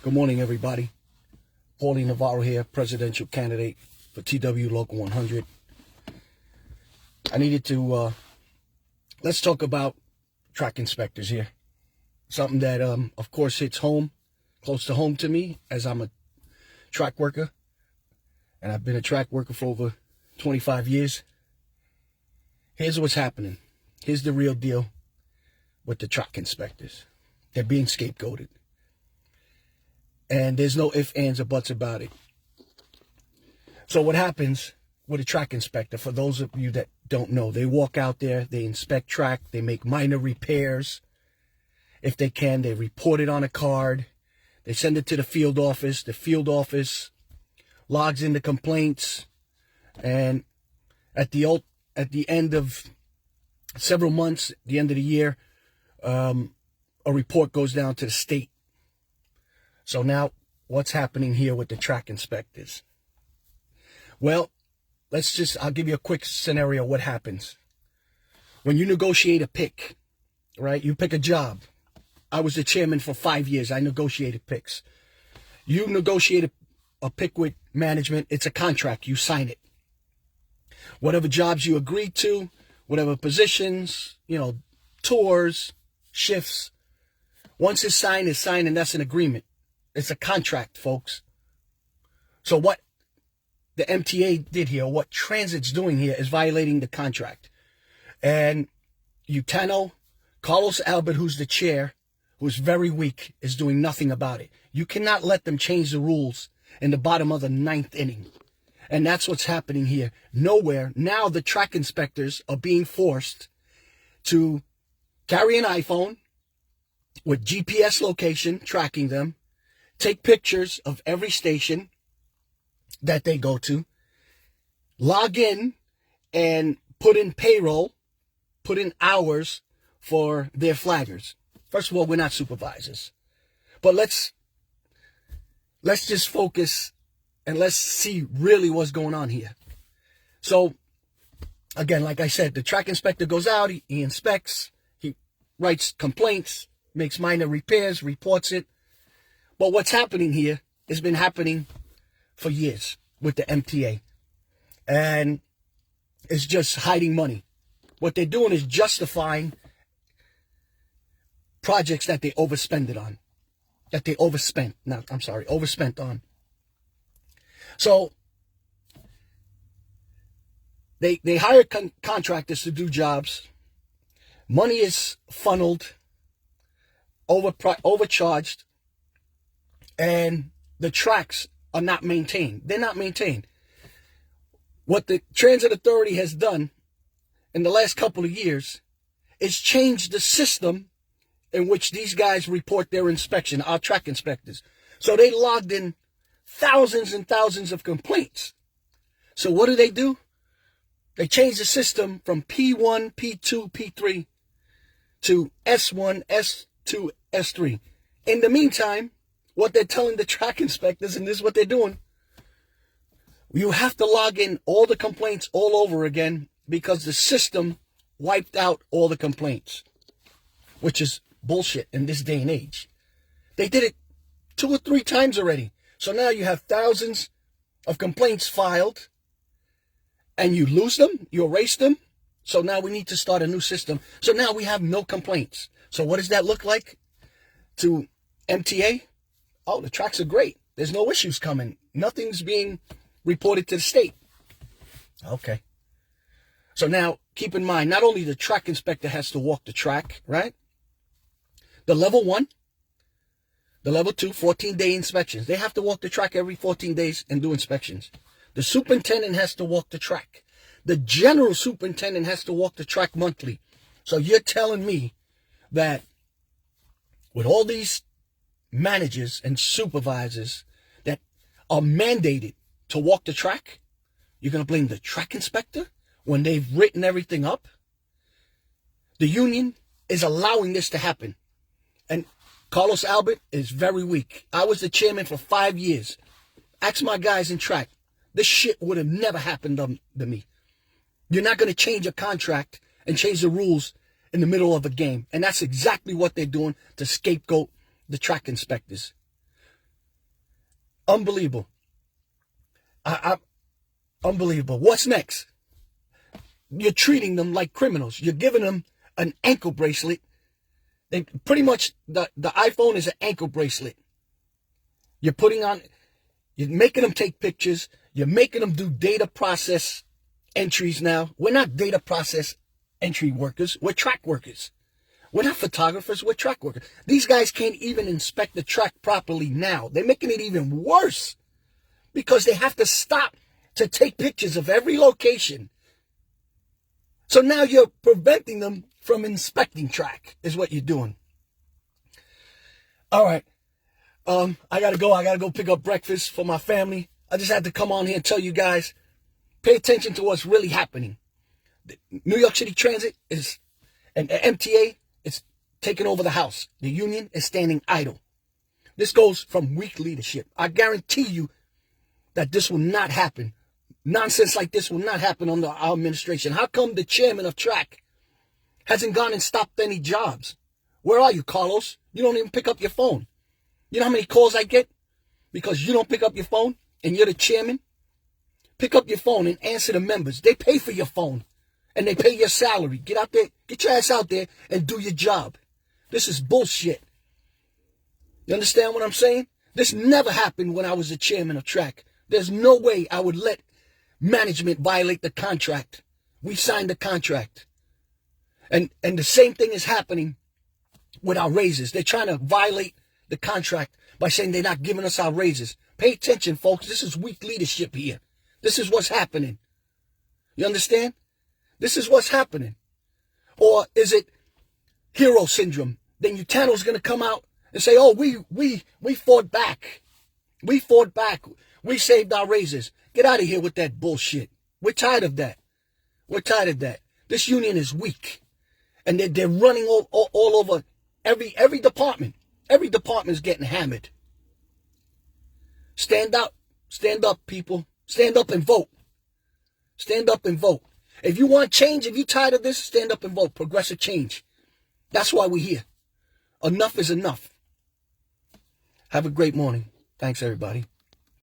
Good morning, everybody. Paulie Navarro here, presidential candidate for TW Local 100. I needed to, let's talk about track inspectors here. Something that, of course, hits home, close to home to me, as I'm a track worker. And I've been a track worker for over 25 years. Here's what's happening. Here's the real deal with the track inspectors. They're being scapegoated. And there's no ifs, ands, or buts about it. So what happens with a track inspector, for those of you that don't know, they walk out there, they inspect track, they make minor repairs. If they can, they report it on a card. They send it to the field office. The field office logs in the complaints. And at the end of several months, the end of the year, a report goes down to the state. So now, what's happening here with the track inspectors? Well, I'll give you a quick scenario of what happens. When you negotiate a pick, right? You pick a job. I was the chairman for 5 years. I negotiated picks. You negotiate a pick with management. It's a contract. You sign it. Whatever jobs you agreed to, whatever positions, tours, shifts. Once it's signed, and that's an agreement. It's a contract, folks. So what the MTA did here, what Transit's doing here, is violating the contract. And Utano, Carlos Albert, who's the chair, who's very weak, is doing nothing about it. You cannot let them change the rules in the bottom of the 9th inning. And that's what's happening here. Nowhere. Now the track inspectors are being forced to carry an iPhone with GPS location tracking them, take pictures of every station that they go to, log in and put in payroll, put in hours for their flaggers. First of all, we're not supervisors. But let's just focus and let's see really what's going on here. So, again, like I said, the track inspector goes out, he inspects, he writes complaints, makes minor repairs, reports it. But what's happening here has been happening for years with the MTA. And it's just hiding money. What they're doing is justifying projects that they overspent on. Overspent on. So they hire contractors to do jobs. Money is funneled, overcharged. And the tracks are not maintained. They're not maintained. What the Transit Authority has done in the last couple of years is change the system in which these guys report their inspection, our track inspectors. So they logged in thousands and thousands of complaints. So what do? They change the system from P1, P2, P3 to S1, S2, S3. In the meantime, what they're telling the track inspectors, and this is what they're doing, you have to log in all the complaints all over again because the system wiped out all the complaints, which is bullshit in this day and age. They did it 2 or 3 times already. So now you have thousands of complaints filed and you lose them, you erase them. So now we need to start a new system. So now we have no complaints. So what does that look like to MTA? Oh, the tracks are great. There's no issues coming. Nothing's being reported to the state. Okay. So now, keep in mind, not only the track inspector has to walk the track, right? The level 1, the level 2, 14-day inspections. They have to walk the track every 14 days and do inspections. The superintendent has to walk the track. The general superintendent has to walk the track monthly. So you're telling me that with all these managers and supervisors that are mandated to walk the track, you're going to blame the track inspector when they've written everything up? The union is allowing this to happen. And Carlos Albert is very weak. I was the chairman for 5 years. Ask my guys in track. This shit would have never happened to me. You're not going to change a contract and change the rules in the middle of a game. And that's exactly what they're doing to scapegoat the track inspectors. Unbelievable. Unbelievable. What's next? You're treating them like criminals. You're giving them an ankle bracelet. They pretty much, the iPhone is an ankle bracelet. You're making them take pictures. You're making them do data process entries now. We're not data process entry workers. We're track workers. We're not photographers. We're track workers. These guys can't even inspect the track properly now. They're making it even worse because they have to stop to take pictures of every location. So now you're preventing them from inspecting track is what you're doing. All right. I gotta go pick up breakfast for my family. I just had to come on here and tell you guys, pay attention to what's really happening. New York City Transit and MTA is taking over the House. The union is standing idle. This goes from weak leadership. I guarantee you that this will not happen. Nonsense like this will not happen under our administration. How come the chairman of track hasn't gone and stopped any jobs? Where are you, Carlos? You don't even pick up your phone. You know how many calls I get? Because you don't pick up your phone and you're the chairman? Pick up your phone and answer the members. They pay for your phone and they pay your salary. Get out there, get your ass out there and do your job. This is bullshit. You understand what I'm saying? This never happened when I was the chairman of track. There's no way I would let management violate the contract. We signed the contract. And the same thing is happening with our raises. They're trying to violate the contract by saying they're not giving us our raises. Pay attention, folks. This is weak leadership here. This is what's happening. You understand? This is what's happening. Or is it hero syndrome? Then Utano's going to come out and say, oh, we fought back. We fought back. We saved our raises. Get out of here with that bullshit. We're tired of that. We're tired of that. This union is weak. And they're running all over every department. Every department is getting hammered. Stand up. Stand up, people. Stand up and vote. Stand up and vote. If you want change, if you're tired of this, stand up and vote. Progressive change. That's why we're here. Enough is enough. Have a great morning. Thanks, everybody.